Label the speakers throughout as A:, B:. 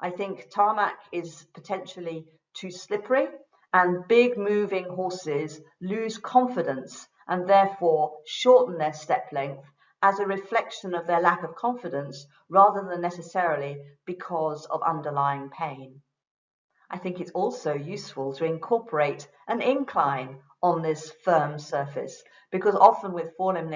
A: I think tarmac is potentially too slippery, and big moving horses lose confidence and therefore shorten their step length as a reflection of their lack of confidence rather than necessarily because of underlying pain. I think it's also useful to incorporate an incline on this firm surface, because often with forelimb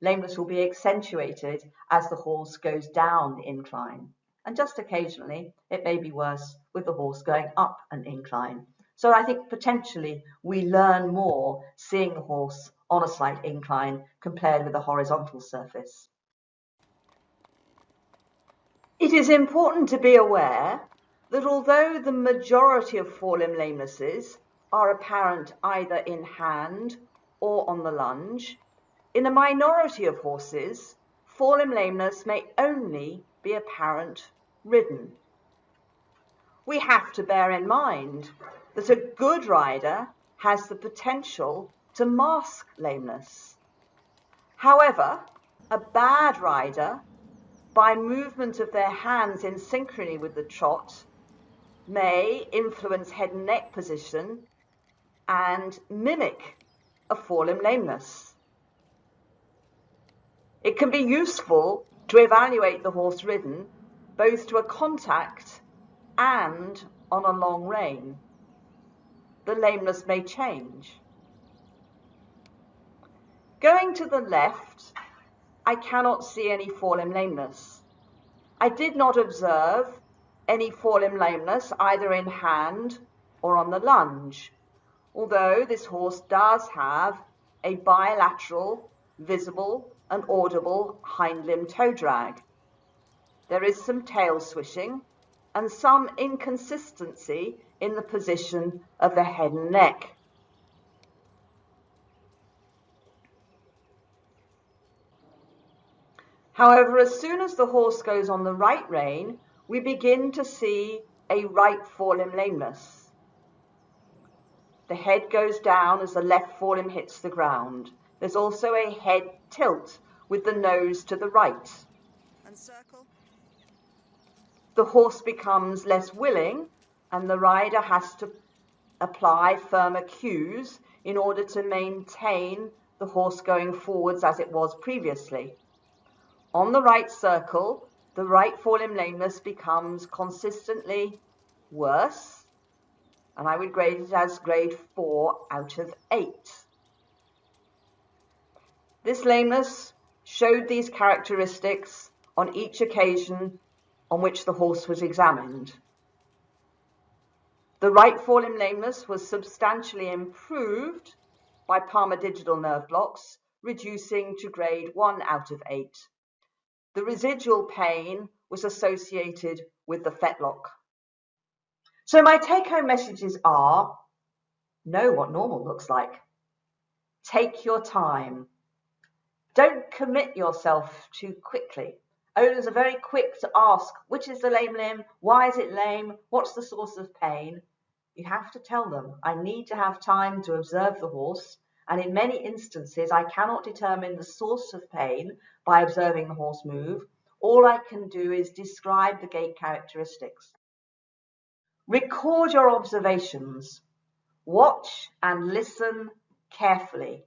A: lameness will be accentuated as the horse goes down the incline. And just occasionally, it may be worse with the horse going up an incline. So I think potentially we learn more seeing the horse on a slight incline compared with a horizontal surface. It is important to be aware that although the majority of forelimb lamenesses are apparent either in hand or on the lunge, in a minority of horses, forelimb lameness may only be apparent ridden. We have to bear in mind that a good rider has the potential to mask lameness. However, a bad rider, by movement of their hands in synchrony with the trot, may influence head and neck position and mimic a forelimb lameness. It can be useful to evaluate the horse ridden both to a contact and on a long rein. The lameness may change. Going to the left, I cannot see any forelimb lameness. I did not observe any forelimb lameness either in hand or on the lunge, although this horse does have a bilateral, visible and audible hind limb toe drag. There is some tail swishing and some inconsistency in the position of the head and neck. However, as soon as the horse goes on the right rein, we begin to see a right forelimb lameness. The head goes down as the left forelimb hits the ground. There's also a head tilt with the nose to the right. And circle. The horse becomes less willing, and the rider has to apply firmer cues in order to maintain the horse going forwards as it was previously. On the right circle, the right forelimb lameness becomes consistently worse, and I would grade it as grade 4 out of 8. This lameness showed these characteristics on each occasion on which the horse was examined. The right forelimb lameness was substantially improved by palmar-digital nerve blocks, reducing to grade 1 out of 8. The residual pain was associated with the fetlock. So my take-home messages are: know what normal looks like. Take your time. Don't commit yourself too quickly. Owners are very quick to ask, which is the lame limb? Why is it lame? What's the source of pain? You have to tell them, I need to have time to observe the horse, and in many instances I cannot determine the source of pain by observing the horse move. All I can do is describe the gait characteristics. Record your observations. Watch and listen carefully.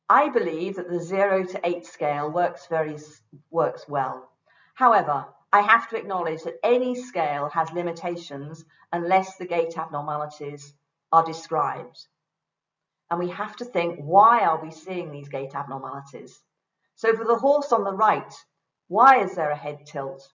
A: I believe that the 0 to 8 scale works well. However, I have to acknowledge that any scale has limitations unless the gait abnormalities are described. And we have to think, why are we seeing these gait abnormalities? So for the horse on the right, why is there a head tilt?